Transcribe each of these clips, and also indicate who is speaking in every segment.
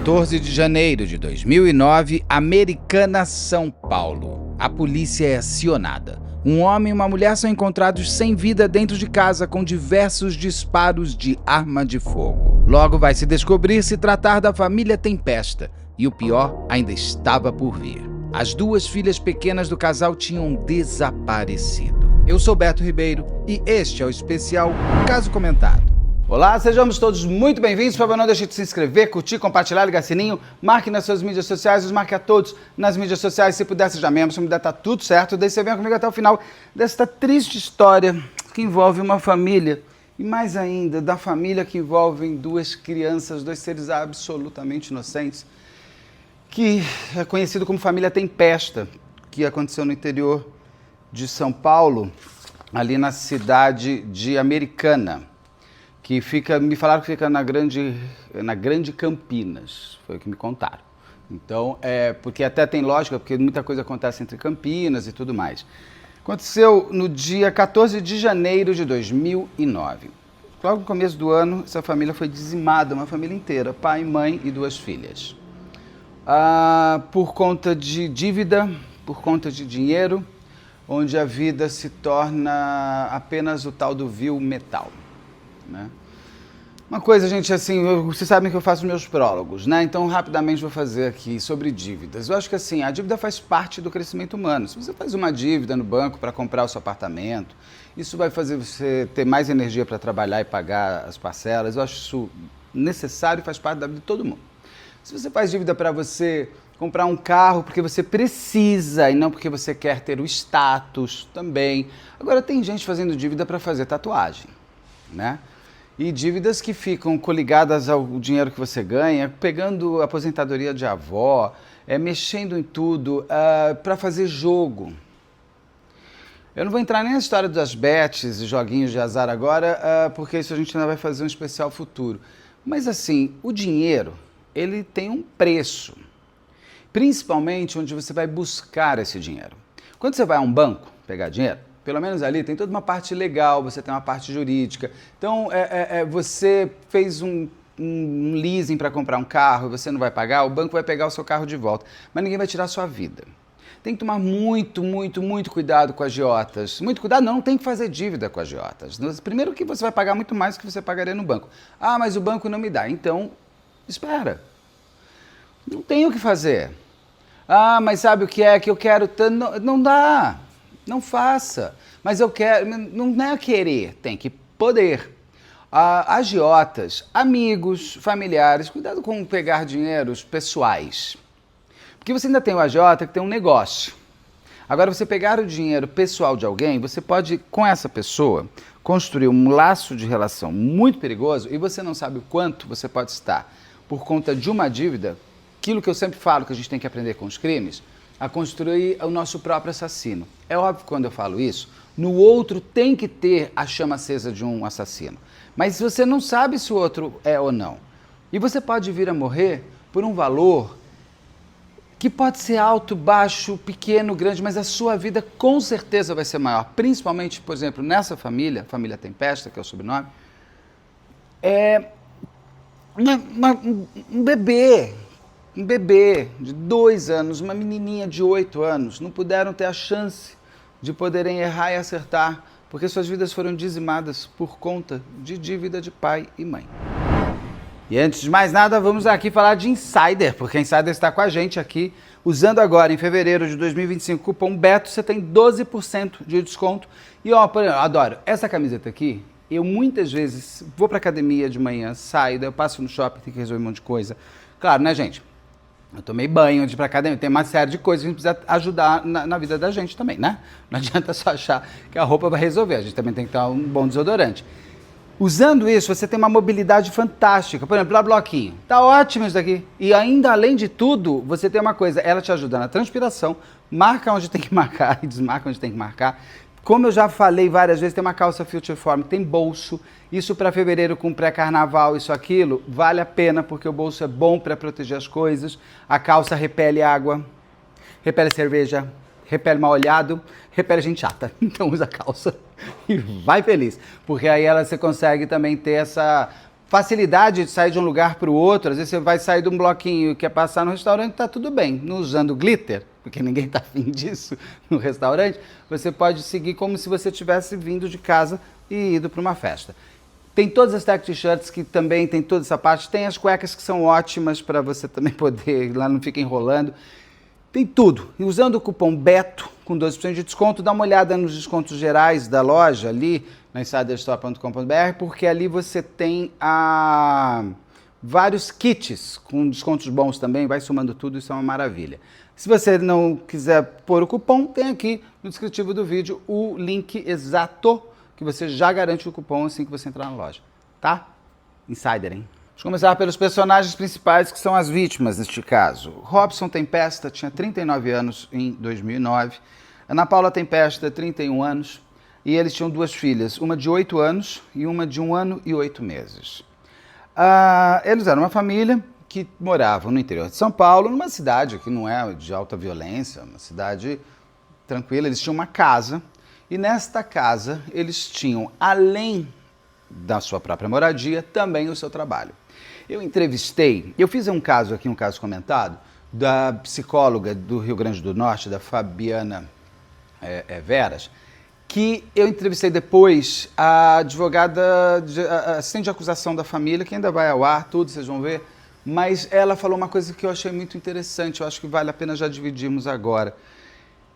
Speaker 1: 14 de janeiro de 2009, Americana, São Paulo. A polícia é acionada. Um homem e uma mulher são encontrados sem vida dentro de casa com diversos disparos de arma de fogo. Logo vai se descobrir se tratar da família Tempesta, e o pior ainda estava por vir. As duas filhas pequenas do casal tinham desaparecido. Eu sou Beto Ribeiro e este é o especial Caso Comentado. Olá, sejamos todos muito bem-vindos. Por favor, não deixe de se inscrever, curtir, compartilhar, ligar sininho, marque nas suas mídias sociais, os marque a todos nas mídias sociais. Se puder, seja membro, se puder, tá tudo certo. Daí você venha comigo até o final desta triste história que envolve uma família, e mais ainda, da família que envolve duas crianças, dois seres absolutamente inocentes, que é conhecido como família Tempesta, que aconteceu no interior de São Paulo, ali na cidade de Americana, que fica, me falaram que fica na Grande Campinas, foi o que me contaram. Então, porque até tem lógica, porque muita coisa acontece entre Campinas e tudo mais. Aconteceu no dia 14 de janeiro de 2009. Logo no começo do ano, essa família foi dizimada, uma família inteira, pai, mãe e duas filhas. Por conta de dívida, por conta de dinheiro, onde a vida se torna apenas o tal do vil metal, né? Uma coisa, gente, assim, vocês sabem que eu faço meus prólogos, né? Então, rapidamente vou fazer aqui sobre dívidas. Eu acho que, assim, a dívida faz parte do crescimento humano. Se você faz uma dívida no banco para comprar o seu apartamento, isso vai fazer você ter mais energia para trabalhar e pagar as parcelas. Eu acho isso necessário e faz parte da vida de todo mundo. Se você faz dívida para você comprar um carro porque você precisa e não porque você quer ter o status também. Agora, tem gente fazendo dívida para fazer tatuagem, né? E dívidas que ficam coligadas ao dinheiro que você ganha, pegando aposentadoria de avó, mexendo em tudo para fazer jogo. Eu não vou entrar nem na história das bets e joguinhos de azar agora, porque isso a gente ainda vai fazer um especial futuro. Mas assim, o dinheiro, ele tem um preço, principalmente onde você vai buscar esse dinheiro. Quando você vai a um banco pegar dinheiro, pelo menos ali tem toda uma parte legal, você tem uma parte jurídica. Então, você fez um leasing para comprar um carro e você não vai pagar, o banco vai pegar o seu carro de volta, mas ninguém vai tirar a sua vida. Tem que tomar muito cuidado com agiotas. Muito cuidado, não tem que fazer dívida com agiotas. Primeiro que você vai pagar muito mais do que você pagaria no banco. Ah, mas o banco não me dá. Então, espera. Não tem o que fazer. Ah, mas sabe o que é que eu quero? Não dá. Não faça, mas eu quero, não é querer, tem que poder. Agiotas, amigos, familiares, cuidado com pegar dinheiros pessoais. Porque você ainda tem o agiota que tem um negócio. Agora, você pegar o dinheiro pessoal de alguém, você pode, com essa pessoa, construir um laço de relação muito perigoso e você não sabe o quanto você pode estar, por conta de uma dívida, aquilo que eu sempre falo que a gente tem que aprender com os crimes, a construir o nosso próprio assassino. É óbvio que quando eu falo isso, no outro tem que ter a chama acesa de um assassino. Mas você não sabe se o outro é ou não. E você pode vir a morrer por um valor que pode ser alto, baixo, pequeno, grande, mas a sua vida com certeza vai ser maior. Principalmente, por exemplo, nessa família, família Tempesta, que é o sobrenome, um bebê de 2 anos, uma menininha de 8 anos, não puderam ter a chance de poderem errar e acertar, porque suas vidas foram dizimadas por conta de dívida de pai e mãe. E antes de mais nada, vamos aqui falar de Insider, porque a Insider está com a gente aqui, usando agora, em fevereiro de 2025, o cupom BETO, você tem 12% de desconto. E ó, eu adoro essa camiseta aqui. Eu muitas vezes vou para academia de manhã, saio, daí eu passo no shopping, tenho que resolver um monte de coisa. Claro, né, gente? Eu tomei banho antes de ir pra academia, tem uma série de coisas que a gente precisa ajudar na vida da gente também, né? Não adianta só achar que a roupa vai resolver, a gente também tem que ter um bom desodorante. Usando isso, você tem uma mobilidade fantástica. Por exemplo, a Bloquinho, tá ótimo isso daqui. E ainda, além de tudo, você tem uma coisa, ela te ajuda na transpiração, marca onde tem que marcar e desmarca onde tem que marcar. Como eu já falei várias vezes, tem uma calça Future Form, tem bolso. Isso para fevereiro com pré-carnaval, isso, aquilo, vale a pena, porque o bolso é bom para proteger as coisas. A calça repele água, repele cerveja, repele mal olhado, repele gente chata. Então usa a calça e vai feliz. Porque aí você consegue também ter essa facilidade de sair de um lugar para o outro. Às vezes você vai sair de um bloquinho e quer passar no restaurante, tá tudo bem. Não usando glitter, porque ninguém tá afim disso no restaurante, você pode seguir como se você tivesse vindo de casa e ido para uma festa. Tem todas as tech t-shirts que também tem toda essa parte. Tem as cuecas que são ótimas para você também poder, lá não fica enrolando. Tem tudo. E usando o cupom BETO, com 12% de desconto, dá uma olhada nos descontos gerais da loja ali, na insiderstore.com.br, porque ali você tem vários kits com descontos bons também, vai somando tudo, isso é uma maravilha. Se você não quiser pôr o cupom, tem aqui no descritivo do vídeo o link exato, que você já garante o cupom assim que você entrar na loja, tá? Insider, hein? Vamos começar pelos personagens principais, que são as vítimas neste caso. Robson Tempesta tinha 39 anos em 2009, Ana Paula Tempesta, 31 anos, e eles tinham duas filhas, uma de 8 anos e uma de 1 ano e 8 meses. Eles eram uma família que moravam no interior de São Paulo, numa cidade que não é de alta violência, uma cidade tranquila. Eles tinham uma casa, e nesta casa eles tinham, além da sua própria moradia, também o seu trabalho. Eu fiz um caso aqui, um caso comentado, da psicóloga do Rio Grande do Norte, da Fabiana Veras, que eu entrevistei depois a advogada, assistente de acusação da família, que ainda vai ao ar, tudo, vocês vão ver, mas ela falou uma coisa que eu achei muito interessante, eu acho que vale a pena já dividirmos agora.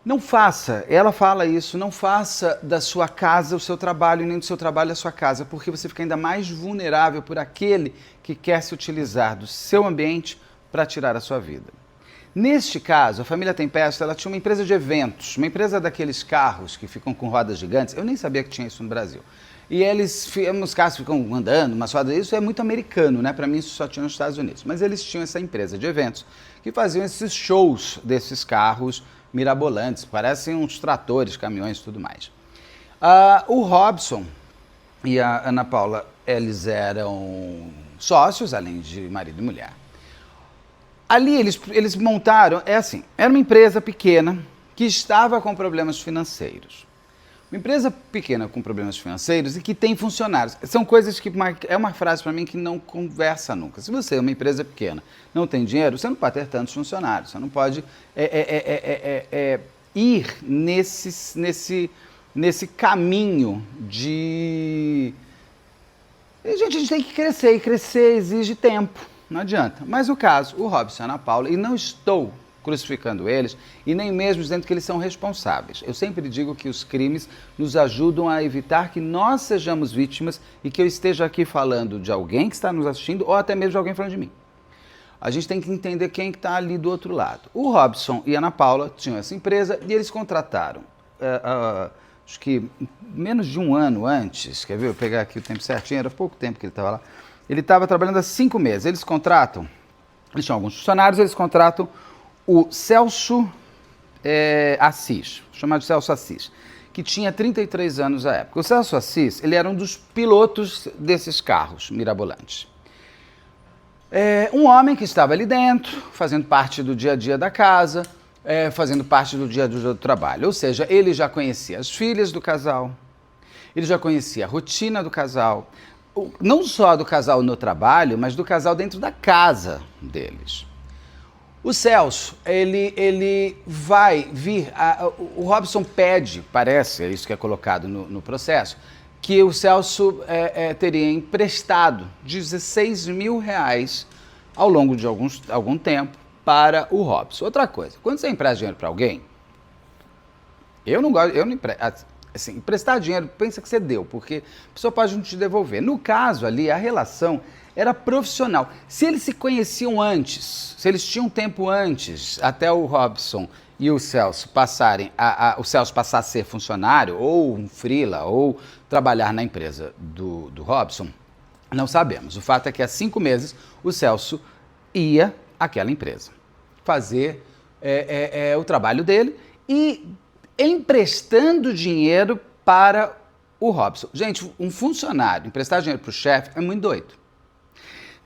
Speaker 1: Não faça, ela fala isso, não faça da sua casa o seu trabalho, nem do seu trabalho a sua casa, porque você fica ainda mais vulnerável por aquele que quer se utilizar do seu ambiente para tirar a sua vida. Neste caso, a família Tempesta, ela tinha uma empresa de eventos, uma empresa daqueles carros que ficam com rodas gigantes, eu nem sabia que tinha isso no Brasil. E os carros ficam andando, umas rodas, isso é muito americano, né? Para mim isso só tinha nos Estados Unidos. Mas eles tinham essa empresa de eventos que faziam esses shows desses carros mirabolantes, parecem uns tratores, caminhões e tudo mais. O Robson e a Ana Paula, eles eram sócios, além de marido e mulher. Ali eles montaram, era uma empresa pequena que estava com problemas financeiros. Uma empresa pequena com problemas financeiros e que tem funcionários. São coisas que é uma frase para mim que não conversa nunca. Se você é uma empresa pequena, não tem dinheiro, você não pode ter tantos funcionários. Você não pode ir nesse caminho de... Gente, a gente tem que crescer, e crescer exige tempo. Não adianta. Mas no caso, o Robson e a Ana Paula, e não estou crucificando eles, e nem mesmo dizendo que eles são responsáveis. Eu sempre digo que os crimes nos ajudam a evitar que nós sejamos vítimas e que eu esteja aqui falando de alguém que está nos assistindo ou até mesmo de alguém falando de mim. A gente tem que entender quem está ali do outro lado. O Robson e a Ana Paula tinham essa empresa e eles contrataram, acho que menos de um ano antes, quer ver? Eu vou pegar aqui o tempo certinho, era pouco tempo que ele estava lá. Ele estava trabalhando há 5 meses. Eles tinham alguns funcionários, eles contratam o Celso Assis, chamado de Celso Assis, que tinha 33 anos à época. O Celso Assis, ele era um dos pilotos desses carros mirabolantes. Um homem que estava ali dentro, fazendo parte do dia a dia da casa, fazendo parte do dia a dia do trabalho. Ou seja, ele já conhecia as filhas do casal, ele já conhecia a rotina do casal, não só do casal no trabalho, mas do casal dentro da casa deles. O Celso, ele vai vir, o Robson pede, parece, é isso que é colocado no processo, que o Celso teria emprestado 16 mil reais ao longo de algum tempo para o Robson. Outra coisa, quando você empresta dinheiro para alguém, eu não empresto, assim, emprestar dinheiro, pensa que você deu, porque a pessoa pode não te devolver. No caso ali, a relação era profissional. Se eles se conheciam antes, se eles tinham tempo antes, até o Robson e o Celso o Celso passar a ser funcionário, ou um freela, ou trabalhar na empresa do Robson, não sabemos. O fato é que há 5 meses o Celso ia àquela empresa fazer o trabalho dele e emprestando dinheiro para o Robson. Gente, um funcionário emprestar dinheiro para o chefe é muito doido.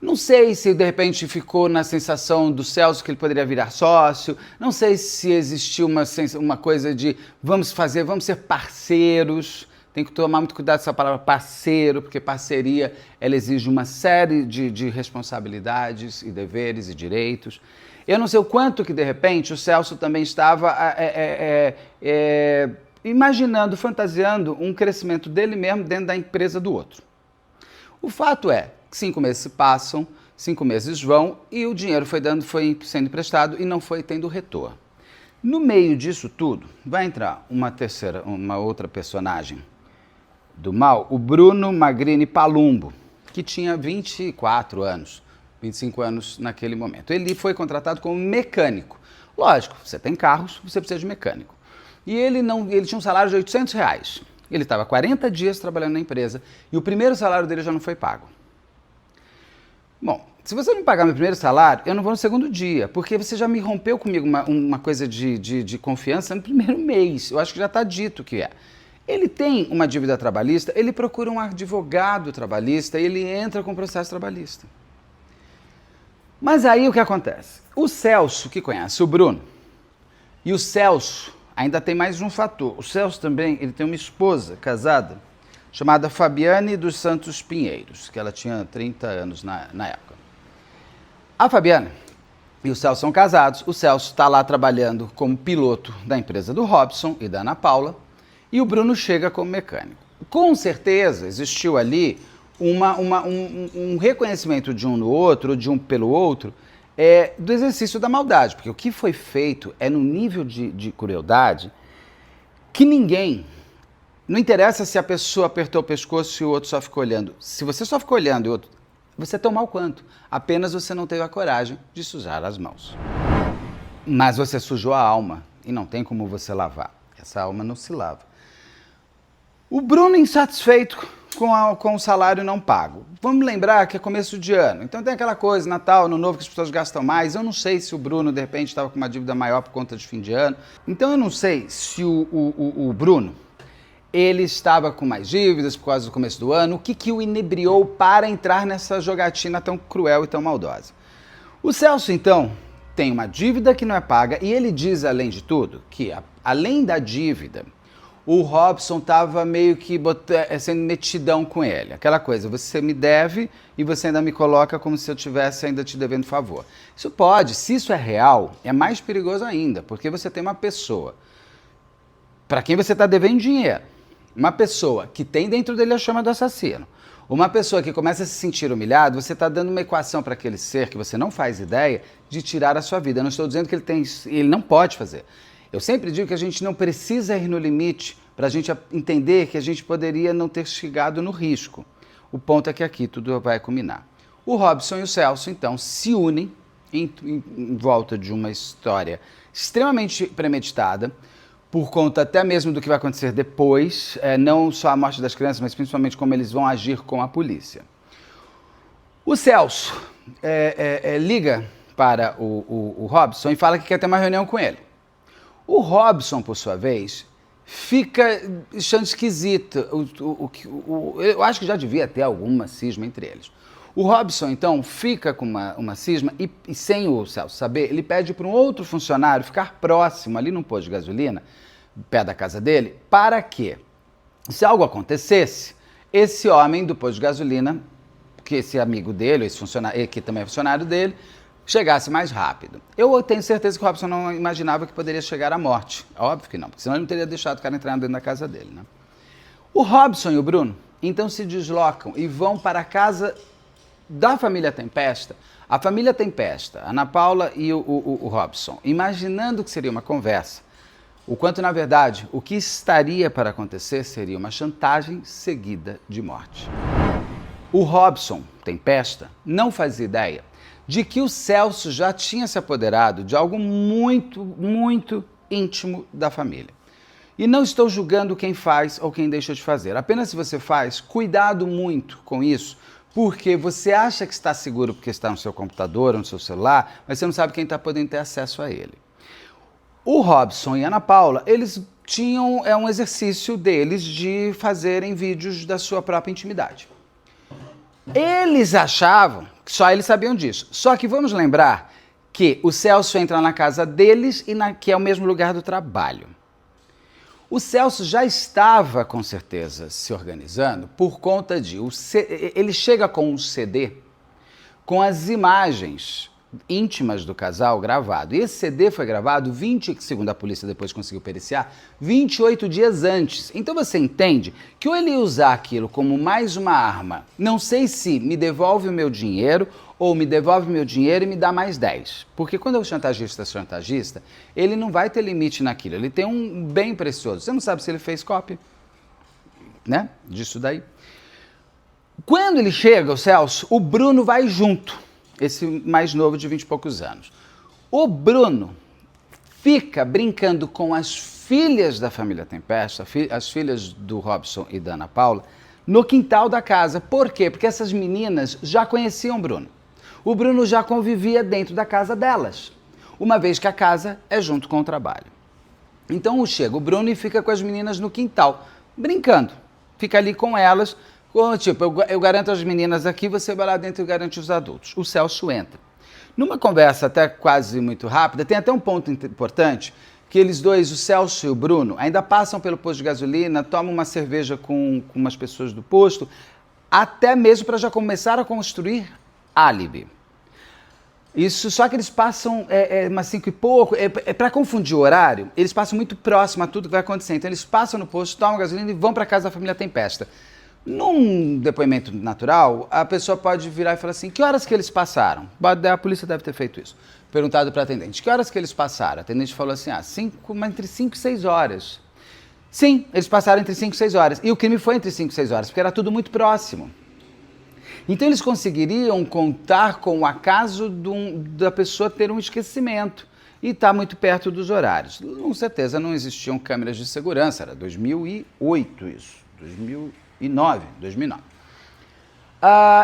Speaker 1: Não sei se de repente ficou na sensação do Celso que ele poderia virar sócio, não sei se existiu uma coisa de vamos ser parceiros. tem que tomar muito cuidado com essa palavra parceiro, porque parceria, ela exige uma série de responsabilidades e deveres e direitos. Eu não sei o quanto que, de repente, o Celso também estava imaginando, fantasiando um crescimento dele mesmo dentro da empresa do outro. O fato é que 5 meses se passam, 5 meses vão e o dinheiro foi sendo emprestado e não foi tendo retorno. No meio disso tudo, vai entrar uma outra personagem do mal, o Bruno Magrini Palumbo, que tinha 24 anos, 25 anos naquele momento. Ele foi contratado como mecânico. Lógico, você tem carros, você precisa de mecânico. E ele tinha um salário de R$800. Ele estava 40 dias trabalhando na empresa e o primeiro salário dele já não foi pago. Bom, se você não pagar meu primeiro salário, eu não vou no segundo dia, porque você já me rompeu comigo uma coisa de confiança no primeiro mês. Eu acho que já está dito que é. Ele tem uma dívida trabalhista, ele procura um advogado trabalhista e ele entra com o processo trabalhista. Mas aí o que acontece? O Celso, que conhece o Bruno, e o Celso ainda tem mais um fator. O Celso também, ele tem uma esposa casada, chamada Fabiane dos Santos Pinheiros, que ela tinha 30 anos na época. A Fabiane e o Celso são casados, o Celso está lá trabalhando como piloto da empresa do Robson e da Ana Paula, e o Bruno chega como mecânico. Com certeza existiu ali um reconhecimento de um no outro, de um pelo outro, do exercício da maldade, porque o que foi feito é num nível de crueldade que ninguém... Não interessa se a pessoa apertou o pescoço e o outro só ficou olhando. Se você só ficou olhando e o outro... Você é tão mal quanto. Apenas você não teve a coragem de sujar as mãos. Mas você sujou a alma e não tem como você lavar. Essa alma não se lava. O Bruno insatisfeito com o salário não pago. Vamos lembrar que é começo de ano. Então tem aquela coisa, Natal, Ano Novo, que as pessoas gastam mais. Eu não sei se o Bruno, de repente, estava com uma dívida maior por conta de fim de ano. Então eu não sei se o Bruno... ele estava com mais dívidas por causa do começo do ano. O que o inebriou para entrar nessa jogatina tão cruel e tão maldosa? O Celso, então, tem uma dívida que não é paga e ele diz, além de tudo, que além da dívida, o Robson estava meio que sendo metidão com ele. Aquela coisa, você me deve e você ainda me coloca como se eu estivesse ainda te devendo favor. Isso pode, se isso é real, é mais perigoso ainda, porque você tem uma pessoa para quem você está devendo dinheiro. Uma pessoa que tem dentro dele a chama do assassino, uma pessoa que começa a se sentir humilhado, você está dando uma equação para aquele ser que você não faz ideia de tirar a sua vida. Eu não estou dizendo que ele não pode fazer. Eu sempre digo que a gente não precisa ir no limite para a gente entender que a gente poderia não ter chegado no risco. O ponto é que aqui tudo vai culminar. O Robson e o Celso, então, se unem em volta de uma história extremamente premeditada, por conta até mesmo do que vai acontecer depois, não só a morte das crianças, mas principalmente como eles vão agir com a polícia. O Celso liga para o Robson e fala que quer ter uma reunião com ele. O Robson, por sua vez, fica achando esquisito. Eu acho que já devia ter alguma cisma entre eles. O Robson, então, fica com uma cisma e sem o Celso saber, ele pede para um outro funcionário ficar próximo, ali num posto de gasolina, perto da casa dele, para que, se algo acontecesse, esse homem do posto de gasolina, que esse amigo dele, esse funcionário, que também é funcionário dele, chegasse mais rápido. Eu tenho certeza que o Robson não imaginava que poderia chegar à morte. Óbvio que não, porque senão ele não teria deixado o cara entrar dentro da casa dele, né? O Robson e o Bruno, então, se deslocam e vão para a casa da família Tempesta. A família Tempesta, Ana Paula e o Robson, imaginando que seria uma conversa, o quanto, na verdade, o que estaria para acontecer seria uma chantagem seguida de morte. O Robson Tempesta não fazia ideia de que o Celso já tinha se apoderado de algo muito, muito íntimo da família. E não estou julgando quem faz ou quem deixa de fazer. Apenas se você faz, cuidado muito com isso, porque você acha que está seguro porque está no seu computador ou no seu celular, mas você não sabe quem está podendo ter acesso a ele. O Robson e a Ana Paula, eles tinham um exercício deles de fazerem vídeos da sua própria intimidade. Eles achavam que só eles sabiam disso. Só que vamos lembrar que o Celso entra na casa deles que é o mesmo lugar do trabalho. O Celso já estava, com certeza, se organizando por conta de... Ele chega com um CD com as imagens íntimas do casal gravado. E esse CD foi gravado, segundo a polícia depois conseguiu periciar, 28 dias antes. Então você entende que ou ele ia usar aquilo como mais uma arma, não sei se me devolve o meu dinheiro ou me devolve o meu dinheiro e me dá mais 10. Porque quando é o chantagista, ele não vai ter limite naquilo. Ele tem um bem precioso. Você não sabe se ele fez cópia, né? Disso daí. Quando ele chega, o Celso, o Bruno vai junto. Esse mais novo de 20 e poucos anos. O Bruno fica brincando com as filhas da família Tempesta, as filhas do Robson e da Ana Paula, no quintal da casa. Por quê? Porque essas meninas já conheciam o Bruno. O Bruno já convivia dentro da casa delas, uma vez que a casa é junto com o trabalho. Então chega o Bruno e fica com as meninas no quintal, brincando. Fica ali com elas. Tipo, eu garanto as meninas aqui, você vai lá dentro e garante os adultos. O Celso entra. Numa conversa até quase muito rápida, tem até um ponto importante, que eles dois, o Celso e o Bruno, ainda passam pelo posto de gasolina, tomam uma cerveja com umas pessoas do posto, até mesmo para já começar a construir álibi. Isso, só que eles passam umas 5 e pouco, para confundir o horário, eles passam muito próximo a tudo que vai acontecer. Então eles passam no posto, tomam gasolina e vão para casa da família Tempesta. Num depoimento natural, a pessoa pode virar e falar assim, que horas que eles passaram? A polícia deve ter feito isso. Perguntado para a atendente, que horas que eles passaram? A atendente falou assim, entre 5 e 6 horas. Sim, eles passaram entre 5 e 6 horas. E o crime foi entre 5 e 6 horas, porque era tudo muito próximo. Então eles conseguiriam contar com o acaso da pessoa ter um esquecimento e estar muito perto dos horários. Com certeza não existiam câmeras de segurança, era 2008 isso, 2009.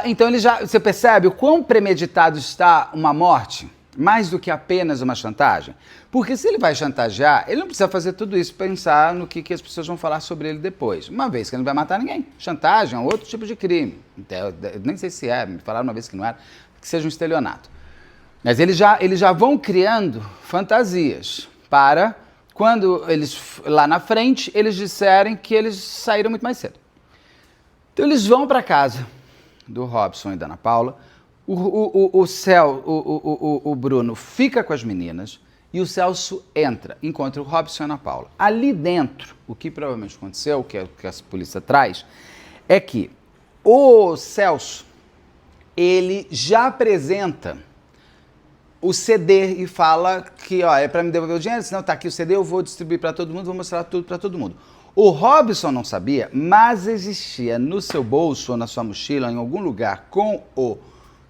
Speaker 1: Então você percebe o quão premeditado está uma morte, mais do que apenas uma chantagem? Porque se ele vai chantagear, ele não precisa fazer tudo isso, pensar no que as pessoas vão falar sobre ele depois. Uma vez que ele não vai matar ninguém. Chantagem é um outro tipo de crime. Então, nem sei se me falaram uma vez que não era, que seja um estelionato. Mas eles já vão criando fantasias para quando eles, lá na frente, eles disserem que eles saíram muito mais cedo. Então eles vão para casa do Robson e da Ana Paula, o Bruno fica com as meninas e o Celso encontra o Robson e a Ana Paula. Ali dentro, o que provavelmente aconteceu, o que a polícia traz, é que o Celso, ele já apresenta o CD e fala que é para me devolver o dinheiro, senão tá aqui o CD, eu vou distribuir para todo mundo, vou mostrar tudo para todo mundo. O Robson não sabia, mas existia no seu bolso ou na sua mochila, em algum lugar com o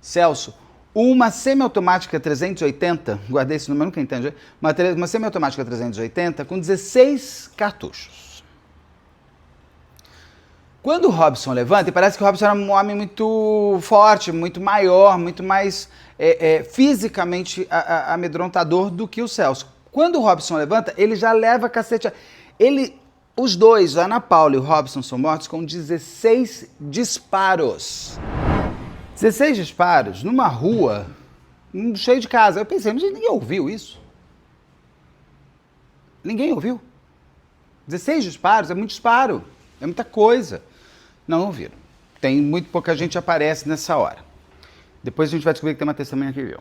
Speaker 1: Celso, uma semiautomática 380, guardei esse número, nunca entendi, uma semiautomática 380 com 16 cartuchos. Quando o Robson levanta, e parece que o Robson era um homem muito forte, muito maior, muito mais fisicamente amedrontador do que o Celso. Quando o Robson levanta, ele já leva cacete. Os dois, a Ana Paula e o Robson, são mortos com 16 disparos. 16 disparos numa rua cheia de casa. Eu pensei, ninguém ouviu isso? Ninguém ouviu? 16 disparos é muito disparo, é muita coisa. Não ouviram. Muito pouca gente aparece nessa hora. Depois a gente vai descobrir que tem uma testemunha que viu.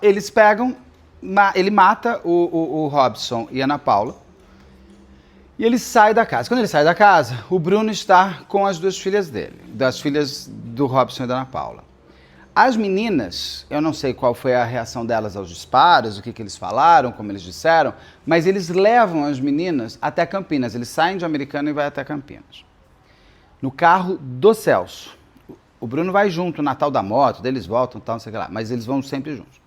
Speaker 1: Eles pegam, ele mata o Robson e a Ana Paula. E ele sai da casa. Quando ele sai da casa, o Bruno está com as duas filhas dele, das filhas do Robson e da Ana Paula. As meninas, eu não sei qual foi a reação delas aos disparos, o que eles falaram, como eles disseram, mas eles levam as meninas até Campinas. Eles saem de Americana e vai até Campinas. No carro do Celso. O Bruno vai junto, no Natal da moto, eles voltam, tal, não sei o que lá, mas eles vão sempre juntos.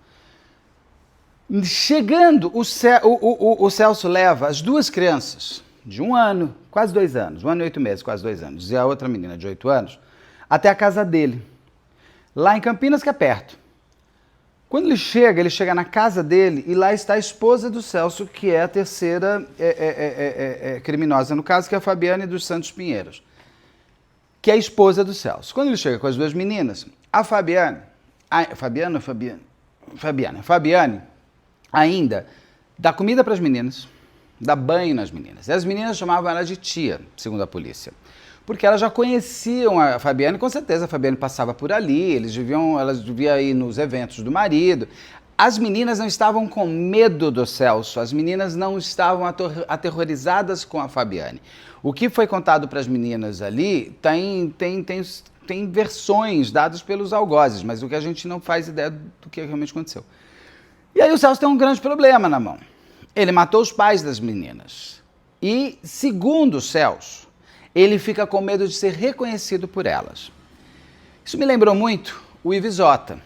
Speaker 1: Chegando, o Celso leva as duas crianças, de 1 ano, quase 2 anos, 1 ano e 8 meses, quase 2 anos, e a outra menina de 8 anos, até a casa dele, lá em Campinas, que é perto. Quando ele chega na casa dele e lá está a esposa do Celso, que é a terceira criminosa no caso, que é a Fabiane dos Santos Pinheiros, que é a esposa do Celso. Quando ele chega com as duas meninas, a Fabiane ainda dá comida para as meninas, dar banho nas meninas. E as meninas chamavam ela de tia, segundo a polícia. Porque elas já conheciam a Fabiane, com certeza a Fabiane passava por ali, elas deviam ir nos eventos do marido. As meninas não estavam com medo do Celso, as meninas não estavam aterrorizadas com a Fabiane. O que foi contado para as meninas ali tem versões dadas pelos algozes, mas o que a gente não faz ideia do que realmente aconteceu. E aí o Celso tem um grande problema na mão. Ele matou os pais das meninas. E, segundo o Celso, ele fica com medo de ser reconhecido por elas. Isso me lembrou muito o Ivisota.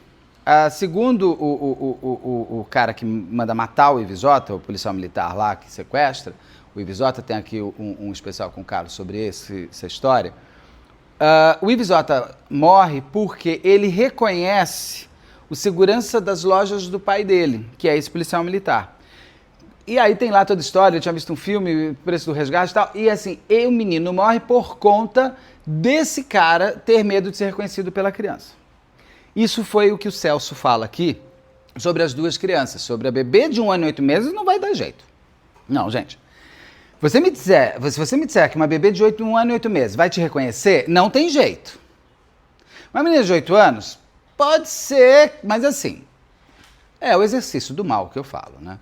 Speaker 1: Segundo o cara que manda matar o Ivisota, o policial militar lá que sequestra, o Ivisota tem aqui um especial com o Carlos sobre essa história. O Ivisota morre porque ele reconhece o segurança das lojas do pai dele, que é esse policial militar. E aí tem lá toda a história, eu tinha visto um filme, o Preço do Resgate e tal, e assim, o menino morre por conta desse cara ter medo de ser reconhecido pela criança. Isso foi o que o Celso fala aqui sobre as duas crianças, sobre a bebê de 1 ano e 8 meses, não vai dar jeito. Não, gente. Se você me disser que uma bebê de 1 ano e 8 meses vai te reconhecer, não tem jeito. Uma menina de 8 anos, pode ser, mas assim, é o exercício do mal que eu falo, né?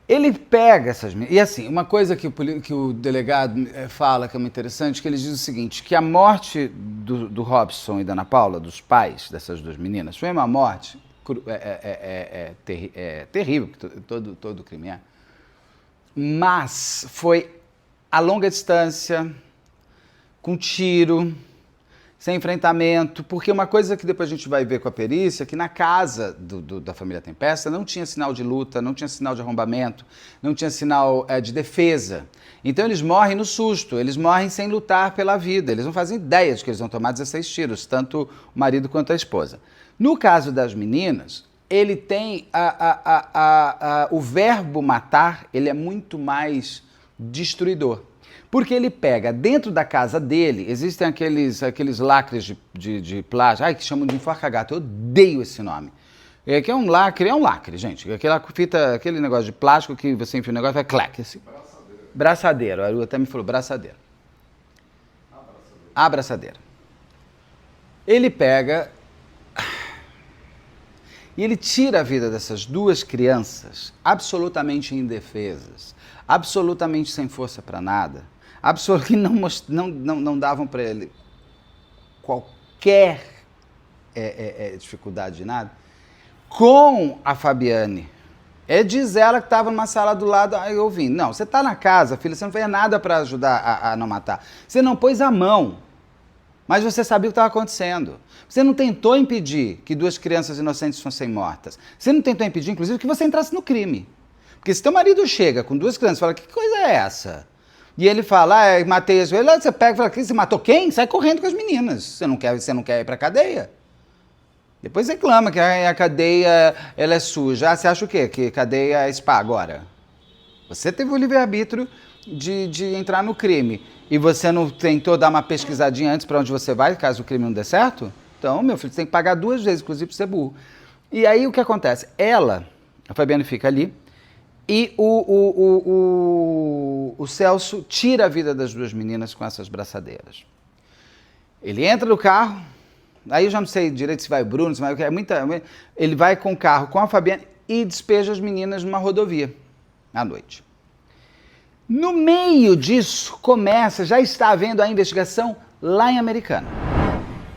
Speaker 1: Ele pega essas meninas, e assim, uma coisa que o delegado fala que é muito interessante, que ele diz o seguinte, que a morte do Robson e da Ana Paula, dos pais dessas duas meninas, foi uma morte terrível, que todo crime é, mas foi a longa distância, com tiro, sem enfrentamento, porque uma coisa que depois a gente vai ver com a perícia, que na casa da família Tempesta não tinha sinal de luta, não tinha sinal de arrombamento, não tinha sinal de defesa. Então eles morrem no susto, eles morrem sem lutar pela vida, eles não fazem ideia de que eles vão tomar 16 tiros, tanto o marido quanto a esposa. No caso das meninas, ele tem o verbo matar, ele é muito mais destruidor. Porque ele pega, dentro da casa dele, existem aqueles lacres de plástico, que chamam de enforca-gato, eu odeio esse nome. Que é um lacre, gente. Aquele negócio de plástico que você enfia o negócio e vai clac. Assim. Braçadeiro, a até me falou, braçadeiro. A braçadeira. Ele pega e ele tira a vida dessas duas crianças absolutamente indefesas, absolutamente sem força para nada, que não davam para ele qualquer dificuldade de nada, com a Fabiane. Diz ela que estava numa sala do lado, ouvindo. Não, você está na casa, filha, você não fez nada para ajudar a não matar. Você não pôs a mão, mas você sabia o que estava acontecendo. Você não tentou impedir que duas crianças inocentes fossem mortas. Você não tentou impedir, inclusive, que você entrasse no crime. Porque se teu marido chega com duas crianças e fala, que coisa é essa? E ele fala, matei as velhas, você pega e fala, você matou quem? Sai correndo com as meninas. Você não quer ir pra cadeia? Depois reclama que a cadeia ela é suja. Você acha o quê? Que cadeia é spa agora? Você teve o livre-arbítrio de entrar no crime. E você não tentou dar uma pesquisadinha antes para onde você vai, caso o crime não dê certo? Então, meu filho, você tem que pagar 2 vezes, inclusive, por ser burro. E aí, o que acontece? A Fabiane fica ali, e o Celso tira a vida das duas meninas com essas braçadeiras. Ele entra no carro, aí eu já não sei direito se vai o Bruno, se vai o que, ele vai com o carro com a Fabiane e despeja as meninas numa rodovia, à noite. No meio disso, já está havendo a investigação lá em Americana.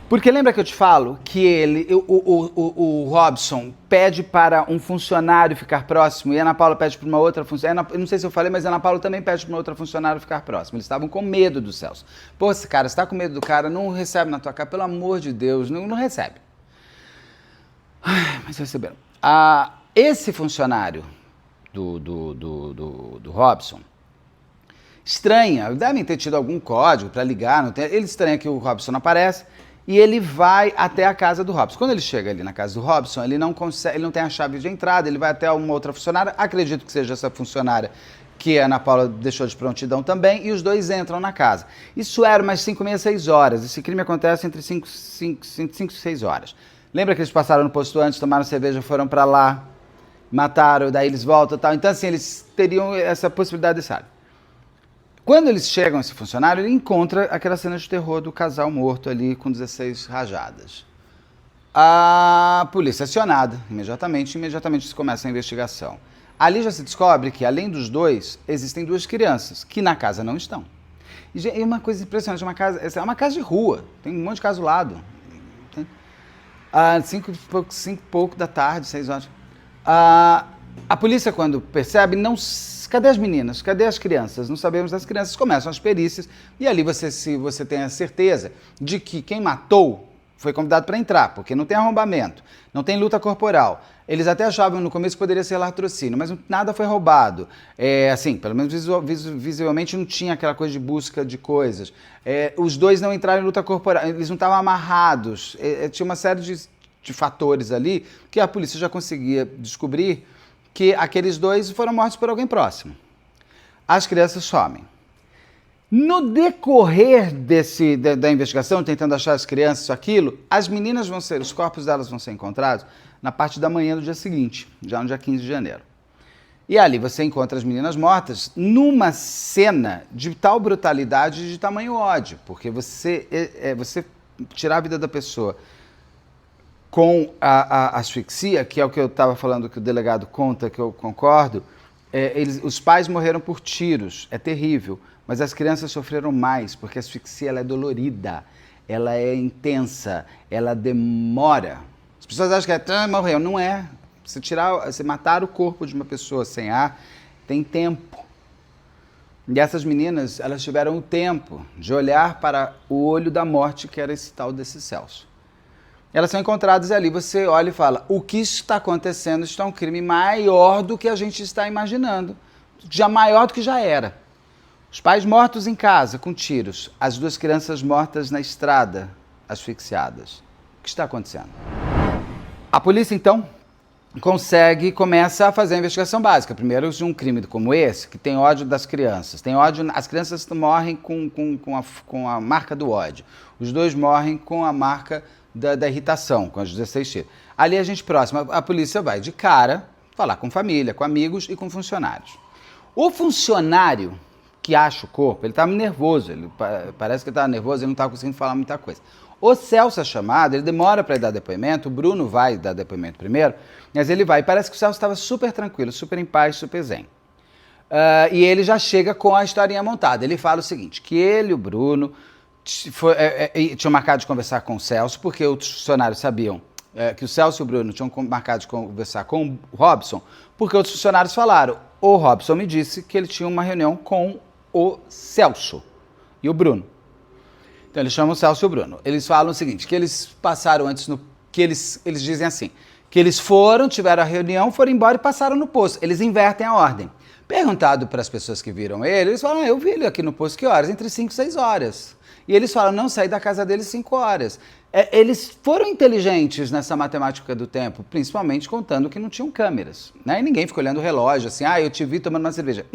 Speaker 1: Porque lembra que eu te falo que o Robson pede para um funcionário ficar próximo e a Ana Paula pede para uma outra funcionária. Eu não sei se eu falei, mas a Ana Paula também pede para uma outra funcionária ficar próximo. Eles estavam com medo do Celso. Pô, esse cara, você está com medo do cara, não recebe na tua cara, pelo amor de Deus, não recebe. Mas receberam. Esse funcionário do Robson estranha, devem ter tido algum código para ligar, ele estranha que o Robson não aparece. E ele vai até a casa do Robson. Quando ele chega ali na casa do Robson, ele não tem a chave de entrada, ele vai até uma outra funcionária, acredito que seja essa funcionária que a Ana Paula deixou de prontidão também, e os dois entram na casa. Isso era umas 5h30, 6 horas. Esse crime acontece entre 5 e 6 horas. Lembra que eles passaram no posto antes, tomaram cerveja, foram para lá, mataram, daí eles voltam e tal. Então, assim, eles teriam essa possibilidade de sair. Quando eles chegam, esse funcionário, ele encontra aquela cena de terror do casal morto ali com 16 rajadas. A polícia é acionada imediatamente se começa a investigação. Ali já se descobre que, além dos dois, existem duas crianças que na casa não estão. E é uma coisa impressionante, é uma casa de rua, tem um monte de casa do lado. Cinco e pouco da tarde, 6 horas. A polícia, quando percebe, cadê as meninas? Cadê as crianças? Não sabemos das crianças. Começam as perícias e ali você tem a certeza de que quem matou foi convidado para entrar, porque não tem arrombamento, não tem luta corporal. Eles até achavam no começo que poderia ser latrocínio, mas nada foi roubado. Assim, pelo menos visivelmente não tinha aquela coisa de busca de coisas. Os dois não entraram em luta corporal, eles não estavam amarrados. Tinha uma série de fatores ali que a polícia já conseguia descobrir que aqueles dois foram mortos por alguém próximo. As crianças somem. No decorrer da investigação, tentando achar as crianças, isso, aquilo, os corpos delas vão ser encontrados na parte da manhã do dia seguinte, já no dia 15 de janeiro. E ali você encontra as meninas mortas numa cena de tal brutalidade e de tamanho ódio, porque você tirar a vida da pessoa com a asfixia, que é o que eu estava falando, que o delegado conta, que eu concordo, os pais morreram por tiros, é terrível, mas as crianças sofreram mais, porque a asfixia ela é dolorida, ela é intensa, ela demora. As pessoas acham que morreu, não é. Você matar o corpo de uma pessoa sem ar, tem tempo. E essas meninas, elas tiveram o tempo de olhar para o olho da morte, que era esse tal desse Celso. Elas são encontradas ali, você olha e fala, o que está acontecendo está um crime maior do que a gente está imaginando, já maior do que já era. Os pais mortos em casa, com tiros, as duas crianças mortas na estrada, asfixiadas. O que está acontecendo? A polícia, então, começa a fazer a investigação básica. Primeiro, de um crime como esse, que tem ódio das crianças. As crianças morrem com a marca do ódio. Os dois morrem com a marca da irritação, com as 16 tiros. Ali a gente próximo, a polícia vai de cara falar com família, com amigos e com funcionários. O funcionário que acha o corpo, ele estava nervoso, parece que ele estava nervoso, ele não estava conseguindo falar muita coisa. O Celso é chamado, ele demora para ir dar depoimento, o Bruno vai dar depoimento primeiro, mas ele vai, e parece que o Celso estava super tranquilo, super em paz, super zen. E ele já chega com a historinha montada, ele fala o seguinte, que ele e o Bruno tinham marcado de conversar com o Celso, porque outros funcionários sabiam que o Celso e o Bruno tinham marcado de conversar com o Robson, porque outros funcionários falaram, o Robson me disse que ele tinha uma reunião com o Celso e o Bruno. Então eles chamam o Celso e o Bruno. Eles falam o seguinte, que eles passaram antes eles dizem assim, que eles tiveram a reunião, foram embora e passaram no posto. Eles invertem a ordem. Perguntado para as pessoas que viram ele, eles falam, eu vi ele aqui no posto, que horas? Entre 5 e 6 horas. E eles falam, não, saí da casa deles 5 horas. Eles foram inteligentes nessa matemática do tempo, principalmente contando que não tinham câmeras, né? E ninguém ficou olhando o relógio, assim, eu te vi tomando uma cerveja.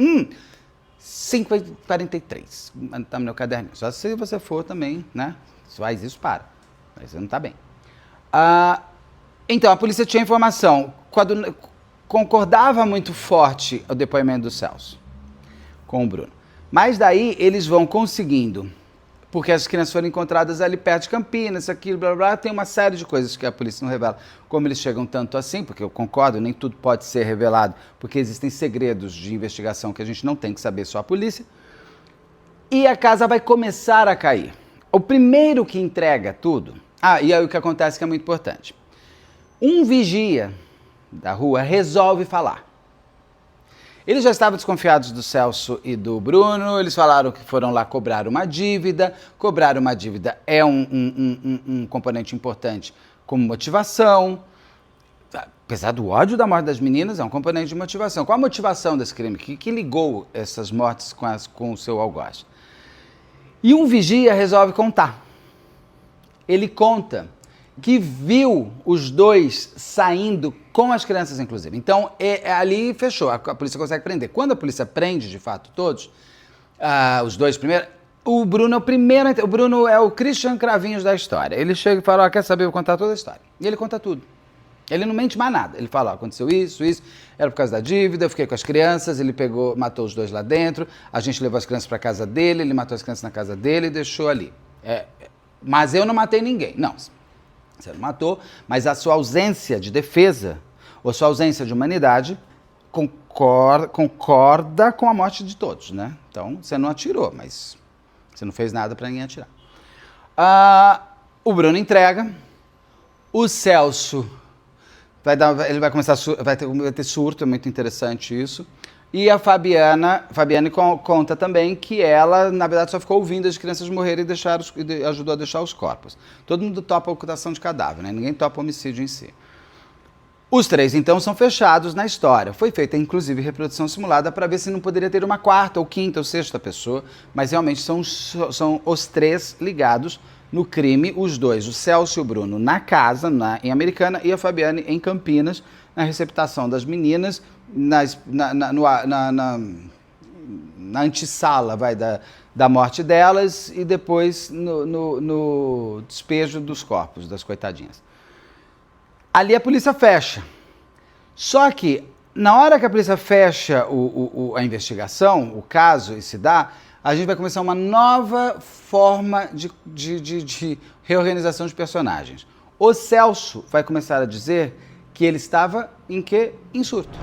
Speaker 1: 5h43, tá no meu caderninho. Só se você for também, né? Se faz isso, para. Mas você não tá bem. Então, a polícia tinha informação. Concordava muito forte o depoimento do Celso com o Bruno. Mas daí eles vão conseguindo, porque as crianças foram encontradas ali perto de Campinas, aquilo, blá, blá, tem uma série de coisas que a polícia não revela. Como eles chegam tanto assim, porque eu concordo, nem tudo pode ser revelado, porque existem segredos de investigação que a gente não tem que saber, só a polícia. E a casa vai começar a cair. O primeiro que entrega tudo... e aí o que acontece que é muito importante. Um vigia da rua resolve falar. Eles já estavam desconfiados do Celso e do Bruno, eles falaram que foram lá cobrar uma dívida. Cobrar uma dívida é um componente importante como motivação. Apesar do ódio da morte das meninas, é um componente de motivação. Qual a motivação desse crime? Que ligou essas mortes com o seu algoz? E um vigia resolve contar. Ele conta que viu os dois saindo com as crianças, inclusive. Então, ali fechou, a polícia consegue prender. Quando a polícia prende, de fato, todos, os dois primeiro, o Bruno é o primeiro, o Bruno é o Christian Cravinhos da história. Ele chega e fala, quer saber, eu vou contar toda a história. E ele conta tudo. Ele não mente mais nada. Ele fala, ó, aconteceu isso, era por causa da dívida, eu fiquei com as crianças, ele pegou, matou os dois lá dentro, a gente levou as crianças para casa dele, ele matou as crianças na casa dele e deixou ali. Mas eu não matei ninguém. Não, você não matou, mas a sua ausência de defesa, ou sua ausência de humanidade, concorda com a morte de todos, né? Então, você não atirou, mas você não fez nada para ninguém atirar. O Bruno entrega, o Celso ele vai começar, vai ter surto, é muito interessante isso. E a Fabiane conta também que ela, na verdade, só ficou ouvindo as crianças morrerem e ajudou a deixar os corpos. Todo mundo topa a ocultação de cadáver, né? Ninguém topa o homicídio em si. Os três, então, são fechados na história. Foi feita, inclusive, reprodução simulada para ver se não poderia ter uma quarta, ou quinta, ou sexta pessoa, mas realmente são os três ligados no crime, os dois, o Celso e o Bruno, na casa, em Americana, e a Fabiane em Campinas, na receptação das meninas, na antessala da morte delas e depois no despejo dos corpos, das coitadinhas. Ali a polícia fecha. Só que, na hora que a polícia fecha a investigação, o caso, e se dá, a gente vai começar uma nova forma de reorganização de personagens. O Celso vai começar a dizer que ele estava em quê? Em surto.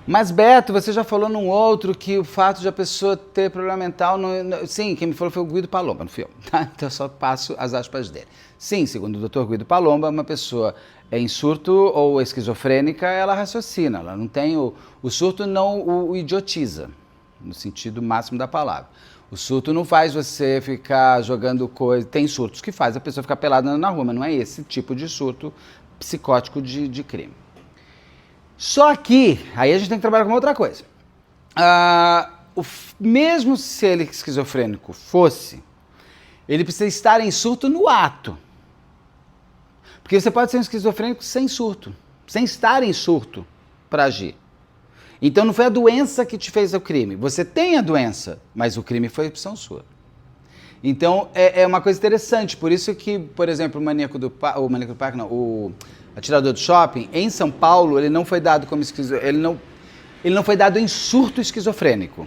Speaker 1: Mas, Beto, você já falou num outro que o fato de a pessoa ter problema mental... Sim, quem me falou foi o Guido Palomba no filme, tá? Então eu só passo as aspas dele. Sim, segundo o Dr. Guido Palomba, uma pessoa em surto ou esquizofrênica, ela raciocina, ela não tem o surto não o idiotiza, no sentido máximo da palavra. O surto não faz você ficar jogando coisa... Tem surtos que faz a pessoa ficar pelada na rua, mas não é esse tipo de surto psicótico de crime. Só que, aí a gente tem que trabalhar com outra coisa. Mesmo se ele esquizofrênico fosse, ele precisa estar em surto no ato. Porque você pode ser um esquizofrênico sem surto, sem estar em surto para agir. Então não foi a doença que te fez o crime. Você tem a doença, mas o crime foi opção sua. Então é uma coisa interessante. Por isso que, por exemplo, o atirador do shopping, em São Paulo, ele não foi dado como esquizofrênico. Ele não foi dado em surto esquizofrênico.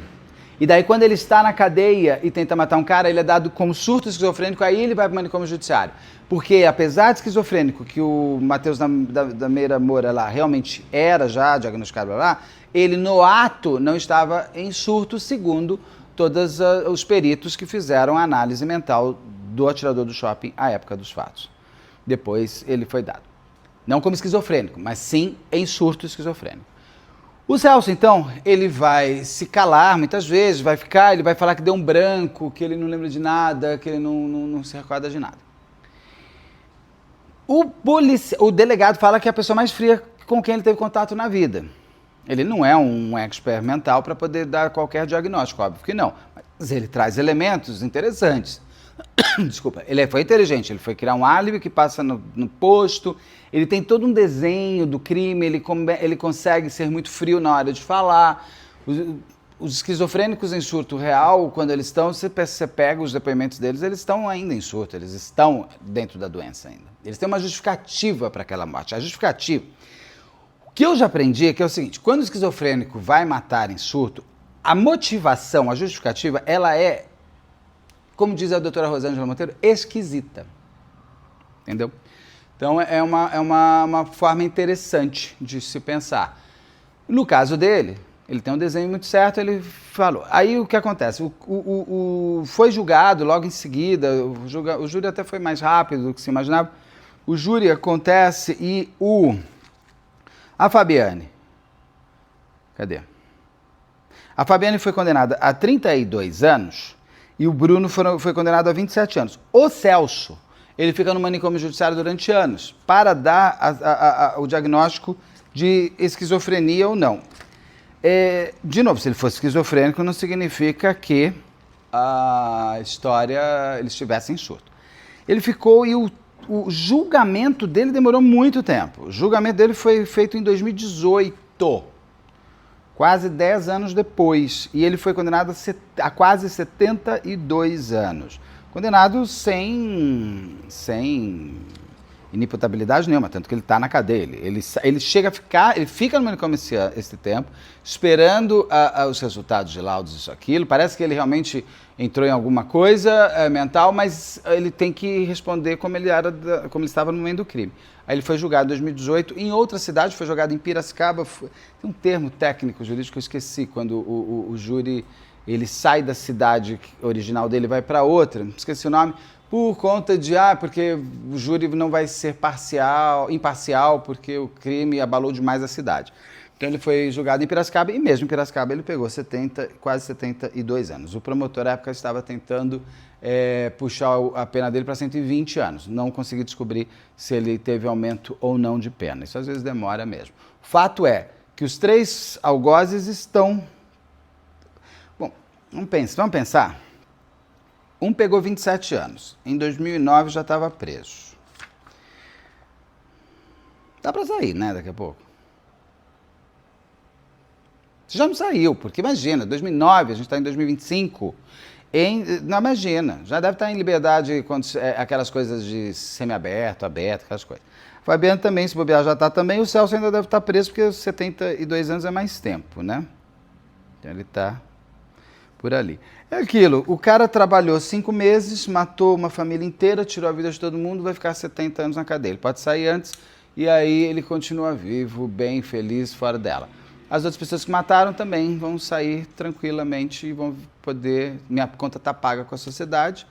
Speaker 1: E daí, quando ele está na cadeia e tenta matar um cara, ele é dado como surto esquizofrênico, aí ele vai para o manicômio judiciário. Porque, apesar de esquizofrênico, que o Matheus da Meira Moura lá realmente era já diagnosticado lá, ele no ato não estava em surto, segundo todos os peritos que fizeram a análise mental do atirador do shopping à época dos fatos. Depois ele foi dado. Não como esquizofrênico, mas sim em surto esquizofrênico. O Celso, então, ele vai se calar muitas vezes, ele vai falar que deu um branco, que ele não lembra de nada, que ele não se recorda de nada. O delegado fala que é a pessoa mais fria com quem ele teve contato na vida. Ele não é um expert mental para poder dar qualquer diagnóstico, óbvio que não. Mas ele traz elementos interessantes. Desculpa, ele foi inteligente, ele foi criar um álibi que passa no posto, ele tem todo um desenho do crime, ele consegue ser muito frio na hora de falar. Os esquizofrênicos em surto real, quando eles estão, você pega os depoimentos deles, eles estão ainda em surto, eles estão dentro da doença ainda. Eles têm uma justificativa para aquela morte. A justificativa, o que eu já aprendi é que é o seguinte, quando o esquizofrênico vai matar em surto, a motivação, a justificativa, ela é, como diz a doutora Rosângela Monteiro, esquisita. Entendeu? Então é uma forma interessante de se pensar. No caso dele, ele tem um desenho muito certo, ele falou. Aí o que acontece? Foi julgado logo em seguida, o júri até foi mais rápido do que se imaginava. O júri acontece e a Fabiane. Cadê? A Fabiane foi condenada a 32 anos e o Bruno foi condenado a 27 anos. O Celso, ele fica no manicômio judiciário durante anos para dar o diagnóstico de esquizofrenia ou não. De novo, se ele fosse esquizofrênico, não significa que a história ele estivesse em surto. Ele ficou e o julgamento dele demorou muito tempo. O julgamento dele foi feito em 2018, quase 10 anos depois. E ele foi condenado a quase 72 anos. Condenado sem Inimputabilidade nenhuma, tanto que ele está na cadeia. Ele chega a ficar, ele fica no manicômio esse tempo, esperando os resultados de laudos, isso, aquilo. Parece que ele realmente entrou em alguma coisa mental, mas ele tem que responder como ele estava no momento do crime. Aí ele foi julgado em 2018, em outra cidade, foi julgado em Piracicaba. Tem um termo técnico jurídico que eu esqueci, quando o júri ele sai da cidade original dele e vai para outra, esqueci o nome, por conta de, porque o júri não vai ser imparcial, porque o crime abalou demais a cidade. Então ele foi julgado em Piracicaba, e mesmo em Piracicaba ele pegou quase 72 anos. O promotor, à época, estava tentando puxar a pena dele para 120 anos. Não consegui descobrir se ele teve aumento ou não de pena. Isso às vezes demora mesmo. O fato é que os 3 algozes estão... Bom, vamos pensar. Um pegou 27 anos. Em 2009 já estava preso. Dá para sair, né, daqui a pouco. Você já não saiu, porque imagina, 2009, a gente está em 2025, não, imagina, já deve estar em liberdade, aquelas coisas de semiaberto, aberto, aquelas coisas. Fabiano também, se bobear, já está também, o Celso ainda deve estar preso, porque 72 anos é mais tempo, né? Então ele está por ali. É aquilo, o cara trabalhou 5 meses, matou uma família inteira, tirou a vida de todo mundo, vai ficar 70 anos na cadeia. Ele pode sair antes e aí ele continua vivo, bem, feliz, fora dela. As outras pessoas que mataram também vão sair tranquilamente e vão poder... Minha conta está paga com a sociedade.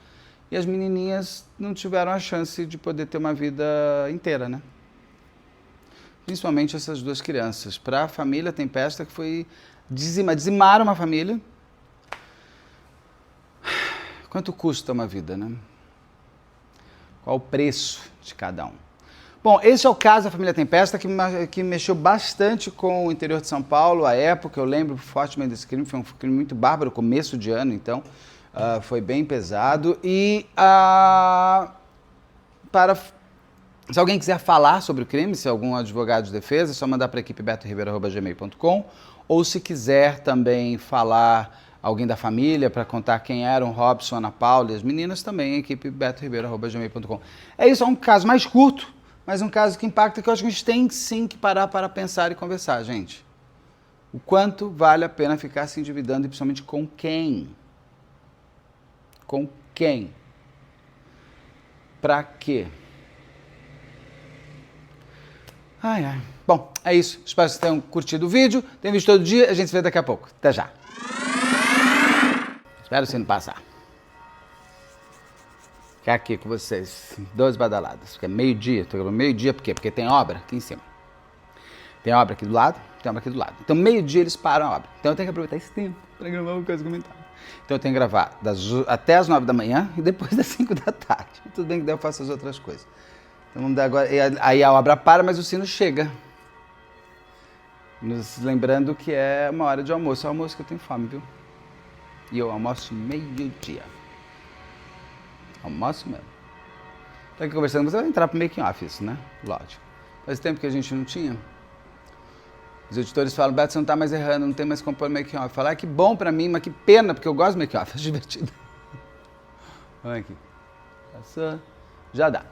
Speaker 1: E as menininhas não tiveram a chance de poder ter uma vida inteira, né? Principalmente essas 2 crianças. Para a família Tempesta, que foi dizimaram uma família. Quanto custa uma vida, né? Qual o preço de cada um? Bom, esse é o caso da família Tempesta, que mexeu bastante com o interior de São Paulo, à época. Eu lembro fortemente desse crime, foi um crime muito bárbaro, começo de ano, então, foi bem pesado. E se alguém quiser falar sobre o crime, se algum advogado de defesa, é só mandar para a equipe betoribeiro@gmail.com, ou se quiser também falar alguém da família para contar quem eram Robson, Ana Paula e as meninas, também a equipe betoribeiro@gmail.com. É isso, é um caso mais curto, mas um caso que impacta, que eu acho que a gente tem sim que parar para pensar e conversar, gente. O quanto vale a pena ficar se endividando e principalmente com quem? Com quem? Pra quê? Ai. Bom, é isso. Espero que vocês tenham curtido o vídeo. Tem vídeo todo dia, a gente se vê daqui a pouco. Até já. Espero você não passar. Ficar aqui com vocês, 12 badaladas, porque é meio-dia, tô gravando meio-dia, por quê? Porque tem obra aqui em cima. Tem obra aqui do lado, tem obra aqui do lado. Então, meio-dia eles param a obra. Então, eu tenho que aproveitar esse tempo para gravar uma coisa comentada. Então, eu tenho que gravar até as 9 da manhã e depois das 5 da tarde. Tudo bem que daí eu faço as outras coisas. Então, vamos dar agora. Aí a obra para, mas o sino chega. Nos lembrando que é uma hora de almoço. É o almoço que eu tenho fome, viu? E eu almoço meio-dia. Almoço mesmo. Estou aqui conversando, mas vai entrar pro making off isso, né? Lógico. Faz tempo que a gente não tinha. Os editores falam, Beto, você não tá mais errando, não tem mais como pôr making off. Falar, que bom pra mim, mas que pena, porque eu gosto do making off, é divertido. Olha aqui. Passou. Já dá.